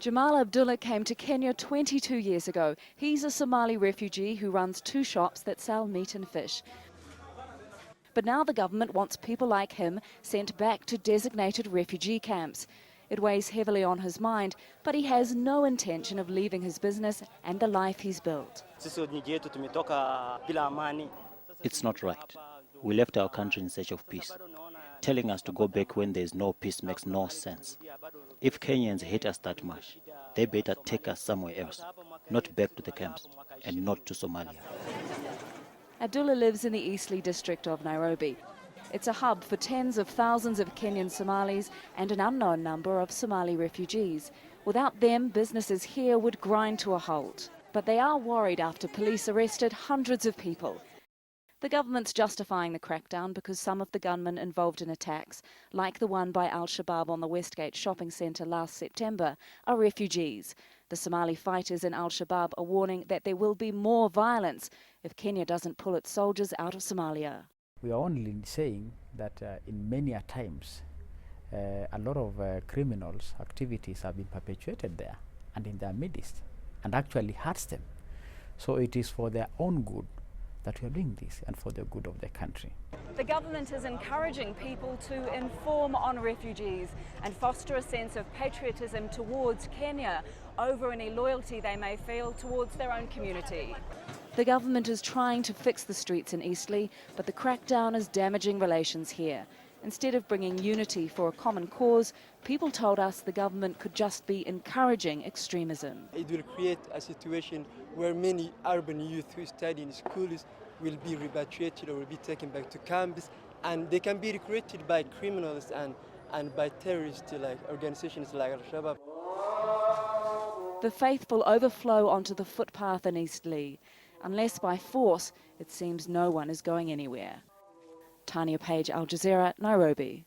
Jamal Abdullah came to Kenya 22 years ago. He's a Somali refugee who runs 2 shops that sell meat and fish. But now the government wants people like him sent back to designated refugee camps. It weighs heavily on his mind, but he has no intention of leaving his business and the life he's built. It's not right. We left our country in search of peace. Telling us to go back when there is no peace makes no sense. If Kenyans hate us that much, they better take us somewhere else, not back to the camps, and not to Somalia. Abdullah lives in the Eastleigh district of Nairobi. It's a hub for tens of thousands of Kenyan Somalis and an unknown number of Somali refugees. Without them, businesses here would grind to a halt. But they are worried after police arrested hundreds of people. The government's justifying the crackdown because some of the gunmen involved in attacks, like the one by Al-Shabaab on the Westgate shopping centre last September, are refugees. The Somali fighters in Al-Shabaab are warning that there will be more violence if Kenya doesn't pull its soldiers out of Somalia. We are only saying that in many times a lot of criminals' activities have been perpetuated there and in their midst and actually hurts them. So it is for their own good that we are doing this and for the good of the country. The government is encouraging people to inform on refugees and foster a sense of patriotism towards Kenya over any loyalty they may feel towards their own community. The government is trying to fix the streets in Eastleigh, but the crackdown is damaging relations here. Instead of bringing unity for a common cause, people told us the government could just be encouraging extremism. It will create a situation where many urban youth who study in schools will be repatriated or will be taken back to camps, and they can be recruited by criminals and by terrorists like organizations like Al-Shabaab. The faithful overflow onto the footpath in Eastleigh. Unless by force, it seems no one is going anywhere. Tania, Al Jazeera, Nairobi.